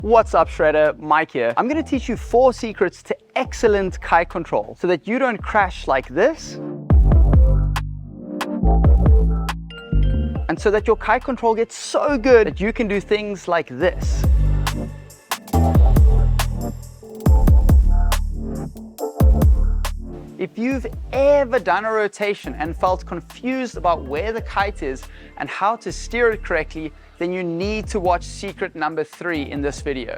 What's up, Shredder? Mike here. I'm going to teach you 4 secrets to excellent kite control so that you don't crash like this, and so that your kite control gets so good that you can do things like this. If you've ever done a rotation and felt confused about where the kite is and how to steer it correctly, then you need to watch secret number 3 in this video.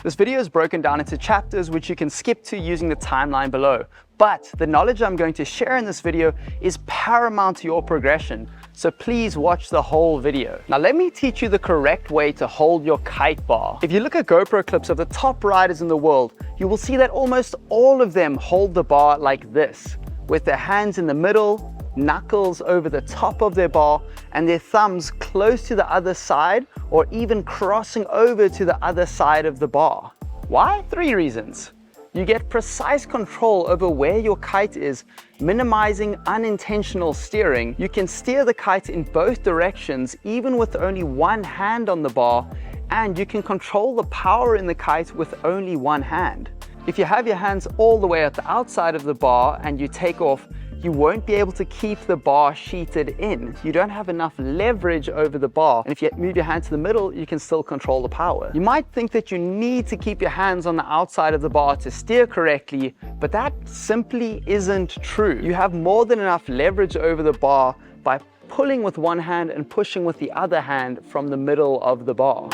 This video is broken down into chapters which you can skip to using the timeline below. But the knowledge I'm going to share in this video is paramount to your progression, so please watch the whole video. Now let me teach you the correct way to hold your kite bar. If you look at GoPro clips of the top riders in the world, you will see that almost all of them hold the bar like this, with their hands in the middle, knuckles over the top of their bar, and their thumbs close to the other side or even crossing over to the other side of the bar. Why? 3 reasons. You get precise control over where your kite is, minimizing unintentional steering. You can steer the kite in both directions, even with only one hand on the bar, and you can control the power in the kite with only one hand. If you have your hands all the way at the outside of the bar and you take off, you won't be able to keep the bar sheeted in. You don't have enough leverage over the bar. And if you move your hand to the middle, you can still control the power. You might think that you need to keep your hands on the outside of the bar to steer correctly, but that simply isn't true. You have more than enough leverage over the bar by pulling with one hand and pushing with the other hand from the middle of the bar.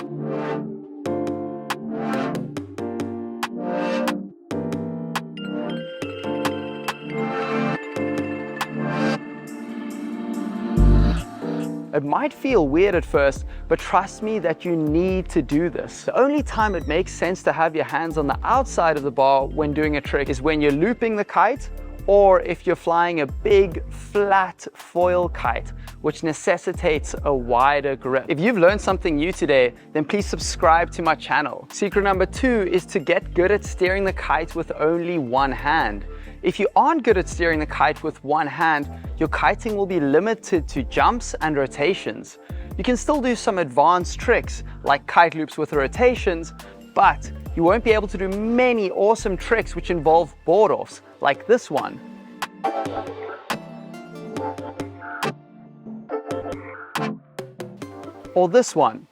It might feel weird at first, but trust me that you need to do this. The only time it makes sense to have your hands on the outside of the bar when doing a trick is when you're looping the kite, or if you're flying a big, flat foil kite, which necessitates a wider grip. If you've learned something new today, then please subscribe to my channel. Secret number 2 is to get good at steering the kite with only one hand. If you aren't good at steering the kite with one hand, your kiting will be limited to jumps and rotations. You can still do some advanced tricks like kite loops with rotations, but you won't be able to do many awesome tricks which involve board offs, like this one. Or this one.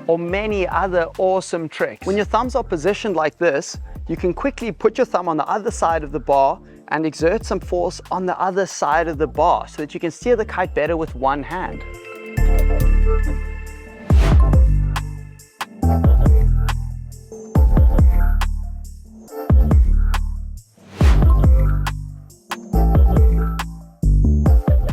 Or many other awesome tricks. When your thumbs are positioned like this, you can quickly put your thumb on the other side of the bar and exert some force on the other side of the bar so that you can steer the kite better with one hand.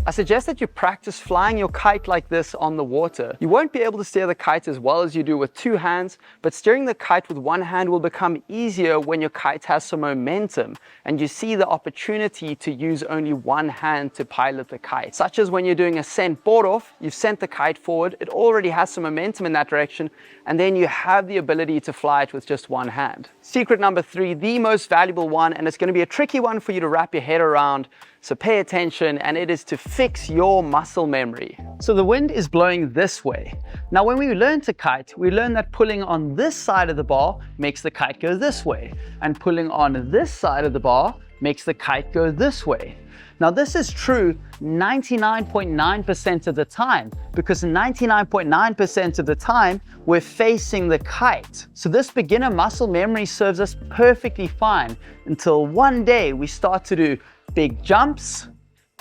I suggest that you practice flying your kite like this on the water. You won't be able to steer the kite as well as you do with 2 hands, but steering the kite with one hand will become easier when your kite has some momentum and you see the opportunity to use only one hand to pilot the kite. Such as when you're doing a sent board off, you've sent the kite forward, it already has some momentum in that direction, and then you have the ability to fly it with just one hand. Secret number 3, the most valuable one, and it's going to be a tricky one for you to wrap your head around, so pay attention, and it is to fix your muscle memory. So the wind is blowing this way. Now when we learn to kite, we learn that pulling on this side of the bar makes the kite go this way, and pulling on this side of the bar makes the kite go this way. Now this is true 99.9% of the time, because 99.9% of the time we're facing the kite. So this beginner muscle memory serves us perfectly fine until one day we start to do big jumps,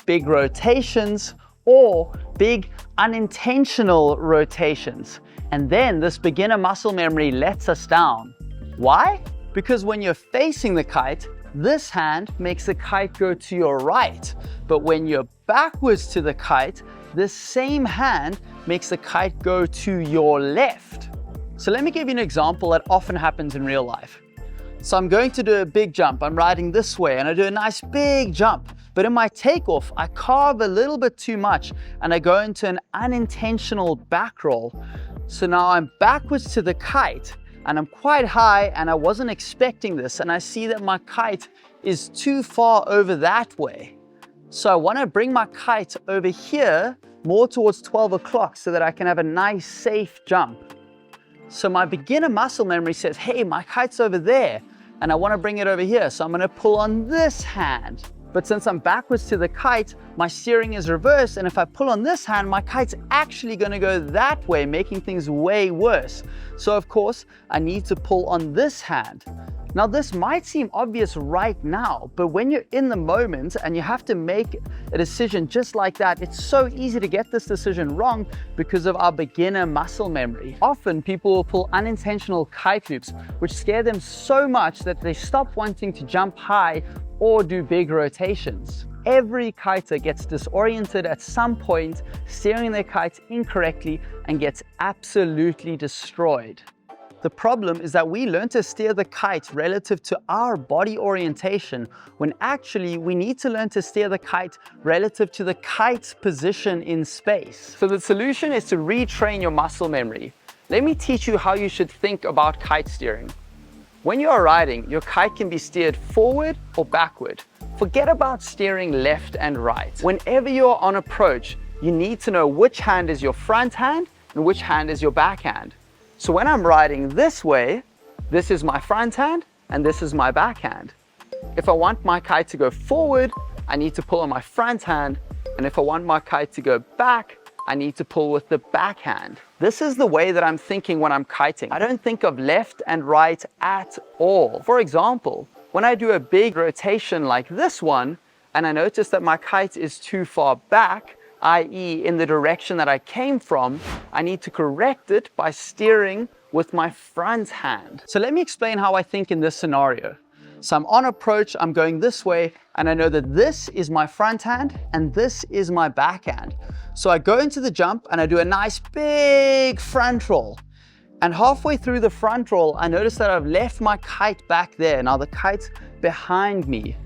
big rotations, or big unintentional rotations. And then this beginner muscle memory lets us down. Why? Because when you're facing the kite, this hand makes the kite go to your right. But when you're backwards to the kite, this same hand makes the kite go to your left. So let me give you an example that often happens in real life. So I'm going to do a big jump. I'm riding this way and I do a nice big jump. But in my takeoff, I carve a little bit too much and I go into an unintentional back roll. So now I'm backwards to the kite and I'm quite high and I wasn't expecting this, and I see that my kite is too far over that way. So I want to bring my kite over here more towards 12 o'clock so that I can have a nice safe jump. So my beginner muscle memory says, hey, my kite's over there and I want to bring it over here. So I'm going to pull on this hand. But since I'm backwards to the kite, my steering is reversed. And if I pull on this hand, my kite's actually going to go that way, making things way worse. So of course, I need to pull on this hand. Now this might seem obvious right now, but when you're in the moment and you have to make a decision just like that, it's so easy to get this decision wrong because of our beginner muscle memory. Often people will pull unintentional kite loops, which scare them so much that they stop wanting to jump high or do big rotations. Every kiter gets disoriented at some point, steering their kite incorrectly and gets absolutely destroyed. The problem is that we learn to steer the kite relative to our body orientation, when actually we need to learn to steer the kite relative to the kite's position in space. So the solution is to retrain your muscle memory. Let me teach you how you should think about kite steering. When you are riding, your kite can be steered forward or backward. Forget about steering left and right. Whenever you are on approach, you need to know which hand is your front hand and which hand is your back hand. So when I'm riding this way, this is my front hand and this is my back hand. If I want my kite to go forward, I need to pull on my front hand. And if I want my kite to go back, I need to pull with the back hand. This is the way that I'm thinking when I'm kiting. I don't think of left and right at all. For example, when I do a big rotation like this one, and I notice that my kite is too far back, i.e. in the direction that I came from, I need to correct it by steering with my front hand. So let me explain how I think in this scenario. So I'm on approach, I'm going this way, and I know that this is my front hand and this is my back hand. So I go into the jump and I do a nice big front roll. And halfway through the front roll, I notice that I've left my kite back there. Now the kite's behind me.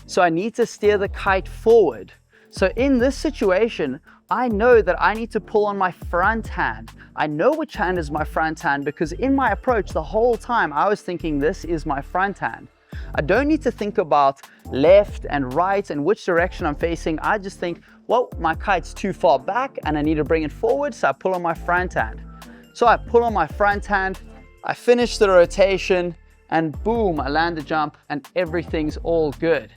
So I need to steer the kite forward. So in this situation, I know that I need to pull on my front hand. I know which hand is my front hand because in my approach the whole time I was thinking this is my front hand. I don't need to think about left and right and which direction I'm facing. I just think, well, my kite's too far back and I need to bring it forward, so I pull on my front hand. So I pull on my front hand, I finish the rotation, and boom, I land the jump and everything's all good.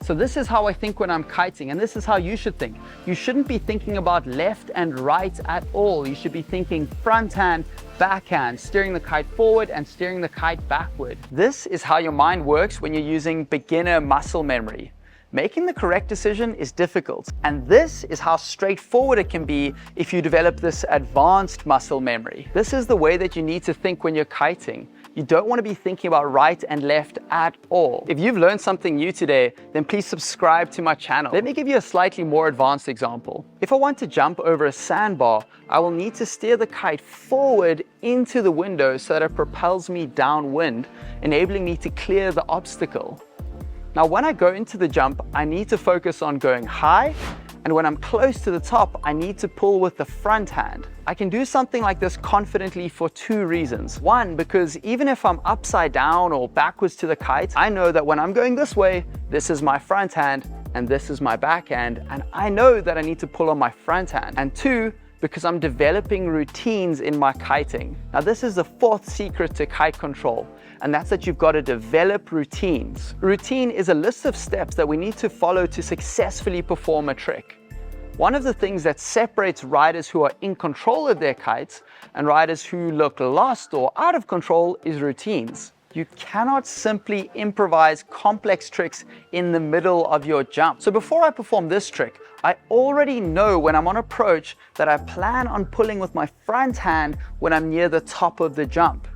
So this is how I think when I'm kiting, and this is how you should think. You shouldn't be thinking about left and right at all. You should be thinking front hand, back hand, steering the kite forward and steering the kite backward. This is how your mind works when you're using beginner muscle memory. Making the correct decision is difficult, and this is how straightforward it can be if you develop this advanced muscle memory. This is the way that you need to think when you're kiting. You don't want to be thinking about right and left at all. If you've learned something new today, then please subscribe to my channel. Let me give you a slightly more advanced example. If I want to jump over a sandbar, I will need to steer the kite forward into the window so that it propels me downwind, enabling me to clear the obstacle. Now, when I go into the jump, I need to focus on going high, and when I'm close to the top, I need to pull with the front hand. I can do something like this confidently for two reasons. One, because even if I'm upside down or backwards to the kite, I know that when I'm going this way, this is my front hand and this is my back hand, and I know that I need to pull on my front hand. And two, because I'm developing routines in my kiting. Now, this is the fourth secret to kite control, and that's that you've got to develop routines. Routine is a list of steps that we need to follow to successfully perform a trick. One of the things that separates riders who are in control of their kites and riders who look lost or out of control is routines. You cannot simply improvise complex tricks in the middle of your jump. So before I perform this trick, I already know when I'm on approach that I plan on pulling with my front hand when I'm near the top of the jump.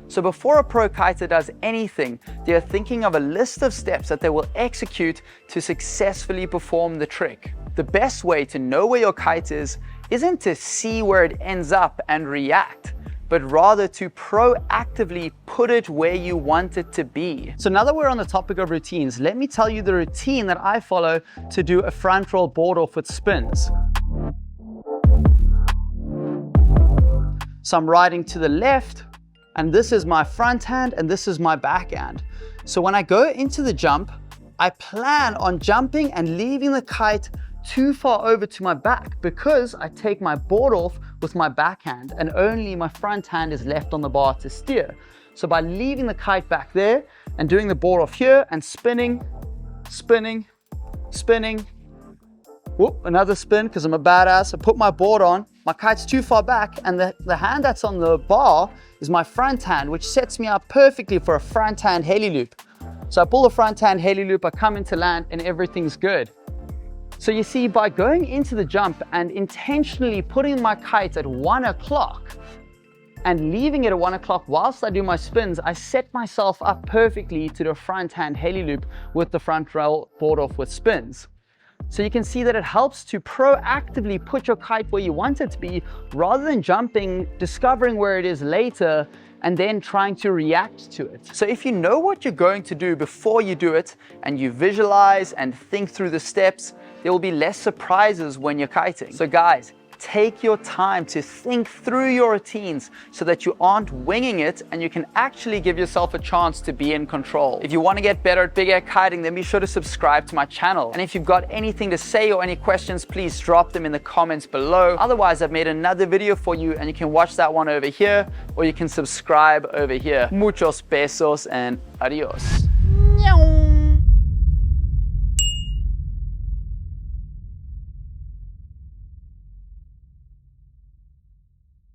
So before a pro kiter does anything, they are thinking of a list of steps that they will execute to successfully perform the trick. The best way to know where your kite is isn't to see where it ends up and react, but rather to proactively put it where you want it to be. So now that we're on the topic of routines, let me tell you the routine that I follow to do a front roll board off with spins. So I'm riding to the left, and this is my front hand and this is my back hand. So when I go into the jump, I plan on jumping and leaving the kite too far over to my back because I take my board off with my backhand and only my front hand is left on the bar to steer. So by leaving the kite back there and doing the board off here and spinning, spinning, spinning, whoop, another spin because I'm a badass. I put my board on, my kite's too far back, and the hand that's on the bar is my front hand, which sets me up perfectly for a front hand heli loop. So I pull the front hand heli loop, I come into land, and everything's good. So you see, by going into the jump and intentionally putting my kite at 1 o'clock and leaving it at 1 o'clock whilst I do my spins, I set myself up perfectly to the front hand heli loop with the front rail board off with spins. So you can see that it helps to proactively put your kite where you want it to be rather than jumping, discovering where it is later, and then trying to react to it. So if you know what you're going to do before you do it, and you visualize and think through the steps, there will be less surprises when you're kiting. So guys, take your time to think through your routines so that you aren't winging it and you can actually give yourself a chance to be in control. If you want to get better at big air kiting, then be sure to subscribe to my channel. And if you've got anything to say or any questions, please drop them in the comments below. Otherwise, I've made another video for you and you can watch that one over here or you can subscribe over here. Muchos besos and adios.